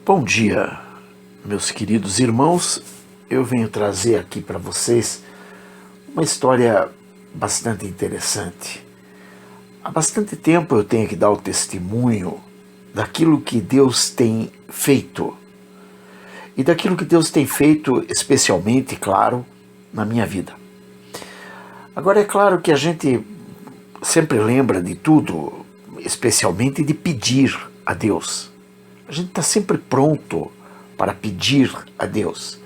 Bom dia, meus queridos irmãos. Eu venho trazer aqui para vocês uma história bastante interessante. Há bastante tempo eu tenho que dar o testemunho daquilo que Deus tem feito. E daquilo que Deus tem feito especialmente, claro, na minha vida. Agora é claro que a gente sempre lembra de tudo, especialmente de pedir a Deus. A gente está sempre pronto para pedir a Deus.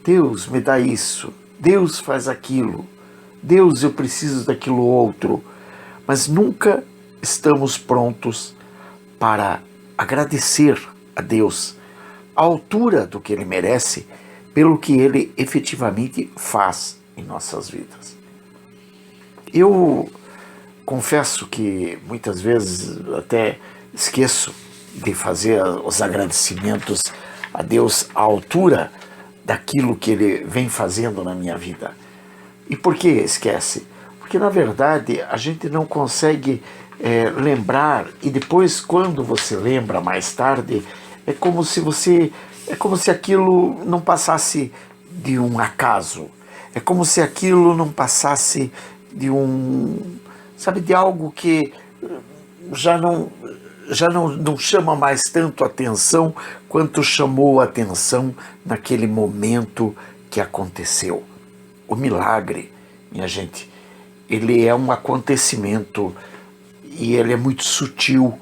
Deus, me dá isso. Deus, faz aquilo. Deus, eu preciso daquilo outro. Mas nunca estamos prontos para agradecer a Deus à altura do que Ele merece pelo que Ele efetivamente faz em nossas vidas. Eu confesso que muitas vezes até esqueço de fazer os agradecimentos a Deus à altura daquilo que Ele vem fazendo na minha vida. E por que esquece? Porque na verdade a gente não consegue lembrar, e depois quando você lembra mais tarde, é como se aquilo não passasse de um acaso. É como se aquilo não passasse de de algo que já não chama mais tanto atenção quanto chamou a atenção naquele momento que aconteceu. O milagre, minha gente, ele é um acontecimento e ele é muito sutil.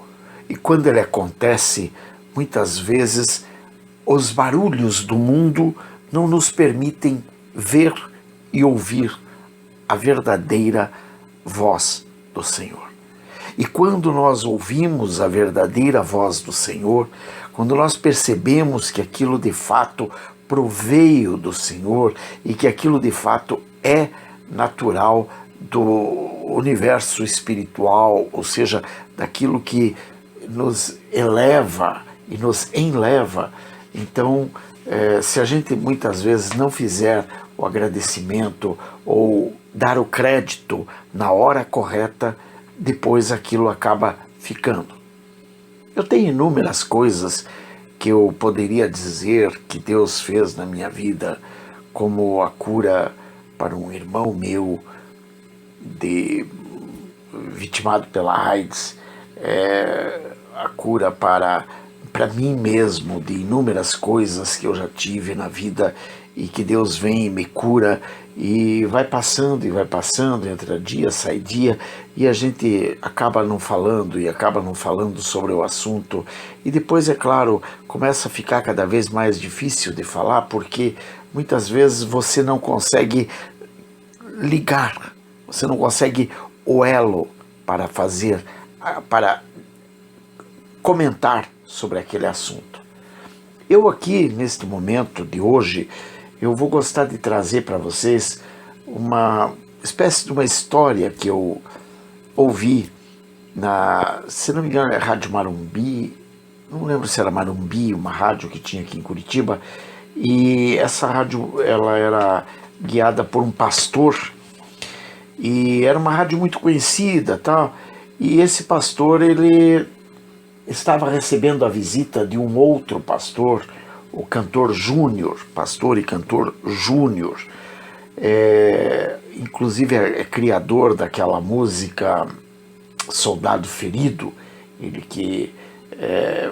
E quando ele acontece, muitas vezes os barulhos do mundo não nos permitem ver e ouvir a verdadeira voz do Senhor. E quando nós ouvimos a verdadeira voz do Senhor, quando nós percebemos que aquilo de fato proveio do Senhor e que aquilo de fato é natural do universo espiritual, ou seja, daquilo que nos eleva e nos enleva, então, se a gente muitas vezes não fizer o agradecimento ou dar o crédito na hora correta, depois aquilo acaba ficando. Eu tenho inúmeras coisas que eu poderia dizer que Deus fez na minha vida, como a cura para um irmão meu vitimado pela AIDS, a cura para mim mesmo de inúmeras coisas que eu já tive na vida e que Deus vem e me cura e vai passando, entra dia, sai dia, e a gente acaba não falando sobre o assunto. E depois, é claro, começa a ficar cada vez mais difícil de falar, porque muitas vezes você não consegue ligar, você não consegue o elo para comentar sobre aquele assunto. Eu aqui, neste momento de hoje, eu vou gostar de trazer para vocês uma espécie de uma história que eu ouvi se não me engano, é Rádio Marumbi, não lembro se era Marumbi, uma rádio que tinha aqui em Curitiba, e essa rádio ela era guiada por um pastor, e era uma rádio muito conhecida, tal, e esse pastor, ele estava recebendo a visita de um outro pastor, o cantor Júnior, pastor e cantor Júnior, inclusive é criador daquela música Soldado Ferido, ele que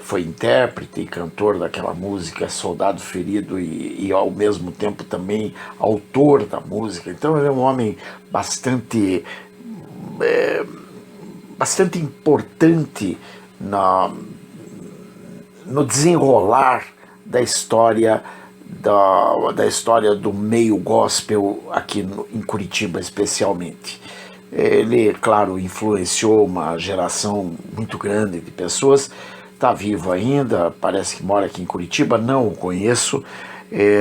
foi intérprete e cantor daquela música Soldado Ferido e ao mesmo tempo também autor da música. Então ele é um homem bastante importante no desenrolar da história do meio gospel aqui em Curitiba especialmente. Ele, claro, influenciou uma geração muito grande de pessoas, está vivo ainda, parece que mora aqui em Curitiba, não o conheço,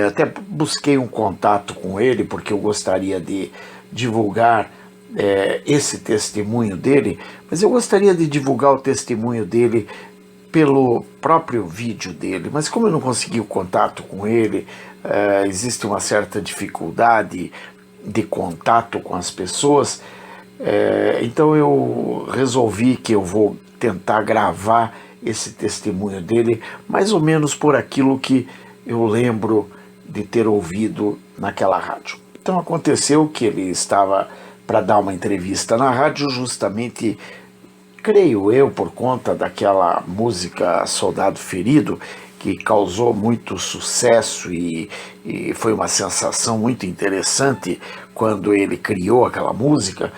até busquei um contato com ele porque eu gostaria de divulgar esse testemunho dele, mas eu gostaria de divulgar o testemunho dele pelo próprio vídeo dele, mas como eu não consegui o contato com ele, existe uma certa dificuldade de contato com as pessoas, então eu resolvi que eu vou tentar gravar esse testemunho dele, mais ou menos por aquilo que eu lembro de ter ouvido naquela rádio. Então aconteceu que ele estava para dar uma entrevista na rádio, justamente, creio eu, por conta daquela música Soldado Ferido, que causou muito sucesso e foi uma sensação muito interessante quando ele criou aquela música,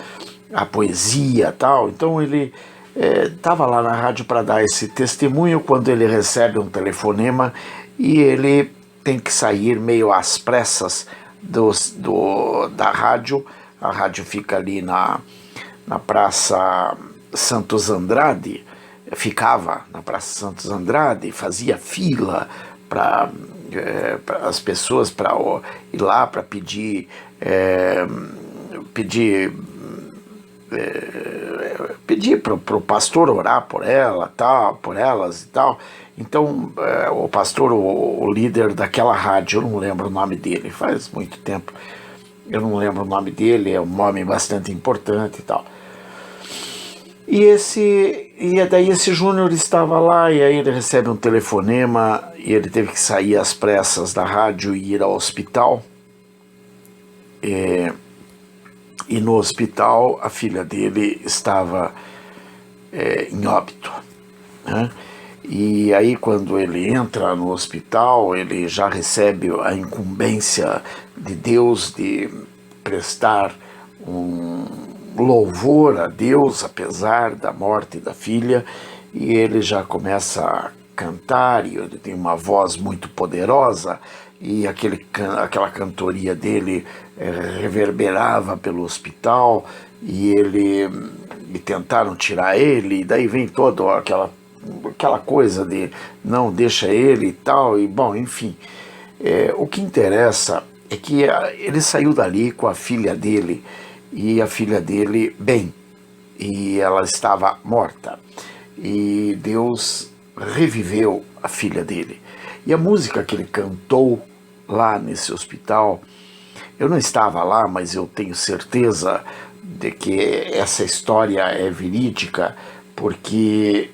a poesia e tal. Então ele estava lá na rádio para dar esse testemunho quando ele recebe um telefonema e ele tem que sair meio às pressas da rádio. A rádio fica ali na Praça Santos Andrade, ficava na Praça Santos Andrade, fazia fila para as pessoas para ir lá para pedir para o pastor orar por ela, tal, por elas e tal. Então o pastor, o líder daquela rádio, eu não lembro o nome dele, faz muito tempo, eu não lembro o nome dele, é um nome bastante importante e tal. E daí esse Júnior estava lá, e aí ele recebe um telefonema, e ele teve que sair às pressas da rádio e ir ao hospital. E no hospital a filha dele estava em óbito, né? E aí quando ele entra no hospital, ele já recebe a incumbência de Deus de prestar um louvor a Deus, apesar da morte da filha, e ele já começa a cantar, e ele tem uma voz muito poderosa, e aquela cantoria dele reverberava pelo hospital, e tentaram tirar ele, e daí vem toda aquela coisa de não deixa ele e tal, e bom, enfim. O que interessa é que ele saiu dali com a filha dele, e a filha dele bem, e ela estava morta, e Deus reviveu a filha dele. E a música que ele cantou lá nesse hospital, eu não estava lá, mas eu tenho certeza de que essa história é verídica, porque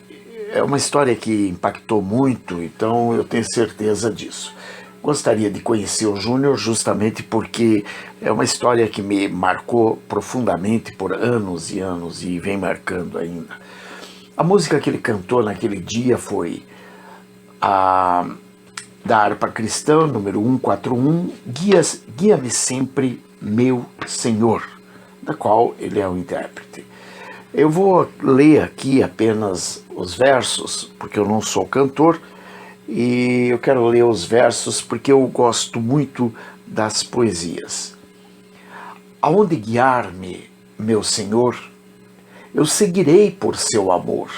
é uma história que impactou muito, então eu tenho certeza disso. Gostaria de conhecer o Júnior justamente porque é uma história que me marcou profundamente por anos e anos e vem marcando ainda. A música que ele cantou naquele dia foi a da harpa cristã, número 141, Guia-me sempre, meu Senhor, da qual ele é o intérprete. Eu vou ler aqui apenas os versos, porque eu não sou cantor, e eu quero ler os versos porque eu gosto muito das poesias. Aonde guiar-me, meu Senhor, eu seguirei por seu amor.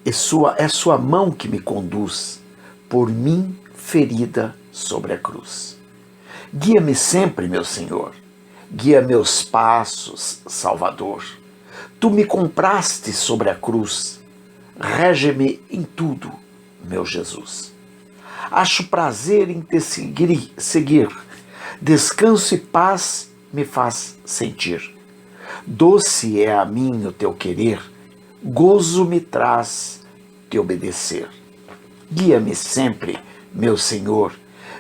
É sua mão que me conduz, por mim ferida sobre a cruz. Guia-me sempre, meu Senhor, guia meus passos, Salvador. Tu me compraste sobre a cruz, rege-me em tudo, meu Jesus. Acho prazer em te seguir, descanso e paz me faz sentir. Doce é a mim o teu querer, gozo me traz te obedecer. Guia-me sempre, meu Senhor,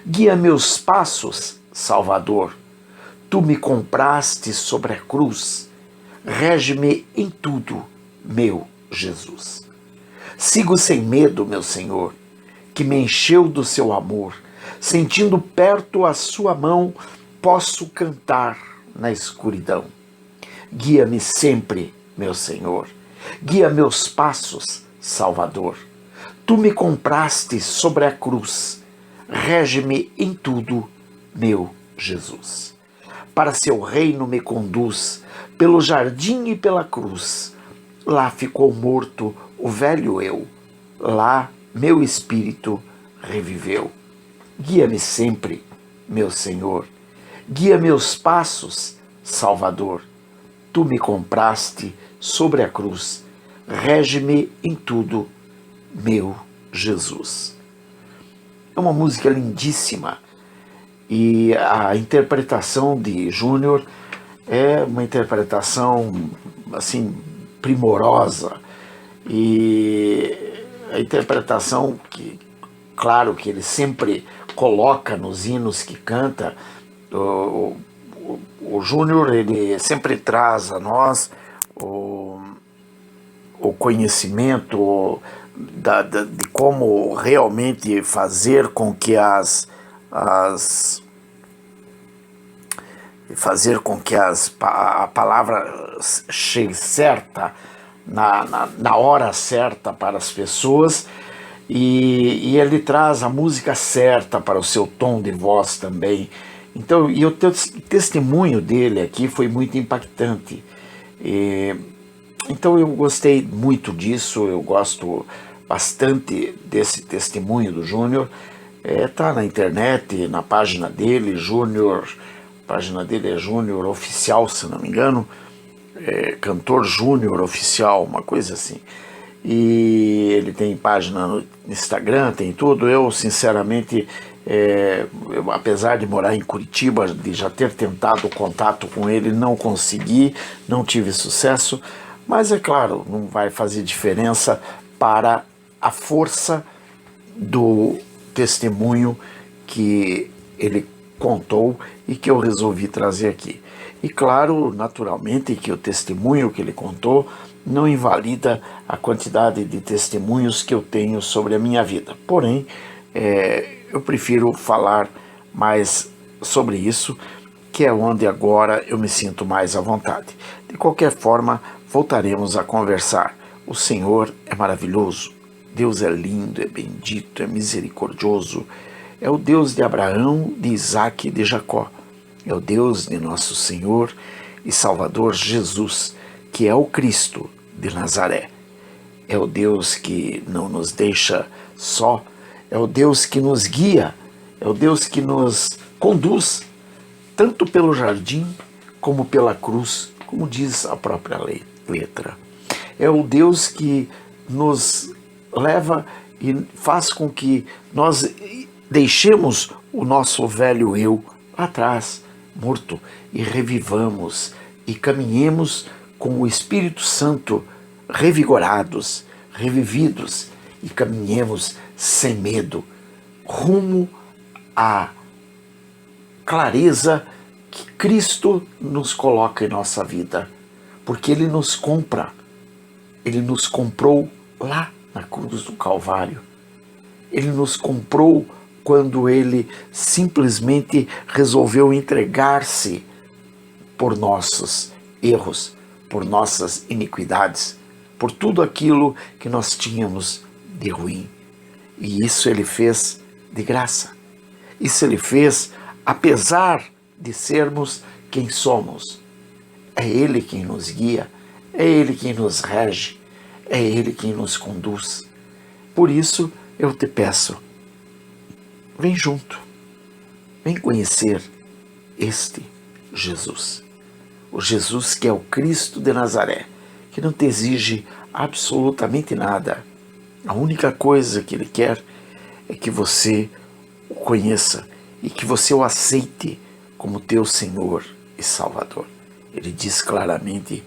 guia meus passos, Salvador. Tu me compraste sobre a cruz, rege-me em tudo, meu Jesus. Sigo sem medo, meu Senhor, que me encheu do seu amor. Sentindo perto a sua mão, posso cantar na escuridão. Guia-me sempre, meu Senhor, guia meus passos, Salvador. Tu me compraste sobre a cruz, rege-me em tudo, meu Jesus. Para seu reino me conduz, pelo jardim e pela cruz. Lá ficou morto o velho eu, lá meu espírito reviveu. Guia-me sempre, meu Senhor, guia meus passos, Salvador. Tu me compraste sobre a cruz, rege-me em tudo, meu Jesus. É uma música lindíssima e a interpretação de Júnior é uma interpretação assim primorosa e a interpretação que, claro, que ele sempre coloca nos hinos que canta. O Júnior, ele sempre traz a nós o conhecimento de como realmente fazer com que a palavra chegue certa, na hora certa para as pessoas, e ele traz a música certa para o seu tom de voz também. Então, e o testemunho dele aqui foi muito impactante. Então eu gostei muito disso, eu gosto bastante desse testemunho do Júnior. Tá na internet, na página dele, Júnior, a página dele é Júnior Oficial, se não me engano, Cantor Júnior Oficial, uma coisa assim. E ele tem página no Instagram, tem tudo. Eu, sinceramente, apesar de morar em Curitiba, de já ter tentado contato com ele, não consegui, não tive sucesso, mas é claro, não vai fazer diferença para a força do testemunho que ele contou e que eu resolvi trazer aqui. E claro, naturalmente, que o testemunho que ele contou não invalida a quantidade de testemunhos que eu tenho sobre a minha vida. Porém, eu prefiro falar mais sobre isso, que é onde agora eu me sinto mais à vontade. De qualquer forma, voltaremos a conversar. O Senhor é maravilhoso, Deus é lindo, é bendito, é misericordioso, é o Deus de Abraão, de Isaque e de Jacó. É o Deus de nosso Senhor e Salvador Jesus, que é o Cristo de Nazaré. É o Deus que não nos deixa só, é o Deus que nos guia, é o Deus que nos conduz, tanto pelo jardim como pela cruz, como diz a própria letra. É o Deus que nos leva e faz com que nós deixemos o nosso velho eu atrás, morto, e revivamos e caminhemos com o Espírito Santo revigorados, revividos, e caminhemos sem medo, rumo à clareza que Cristo nos coloca em nossa vida, porque Ele nos compra, Ele nos comprou lá na cruz do Calvário, Ele nos comprou quando Ele simplesmente resolveu entregar-se por nossos erros, por nossas iniquidades, por tudo aquilo que nós tínhamos de ruim. E isso Ele fez de graça. Isso Ele fez apesar de sermos quem somos. É Ele quem nos guia, é Ele quem nos rege, é Ele quem nos conduz. Por isso eu te peço, vem junto, vem conhecer este Jesus. O Jesus que é o Cristo de Nazaré, que não te exige absolutamente nada. A única coisa que Ele quer é que você o conheça e que você o aceite como teu Senhor e Salvador. Ele diz claramente: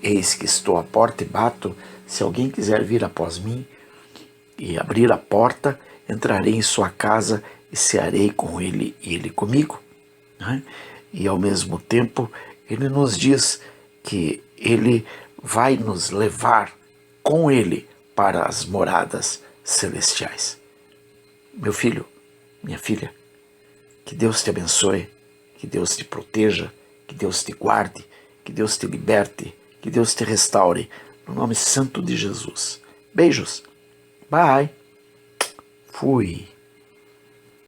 eis que estou à porta e bato, se alguém quiser vir após mim e abrir a porta, entrarei em sua casa e cearei com ele e ele comigo. E ao mesmo tempo Ele nos diz que Ele vai nos levar com Ele para as moradas celestiais. Meu filho, minha filha, que Deus te abençoe, que Deus te proteja, que Deus te guarde, que Deus te liberte, que Deus te restaure, no nome santo de Jesus. Beijos. Bye. Fui.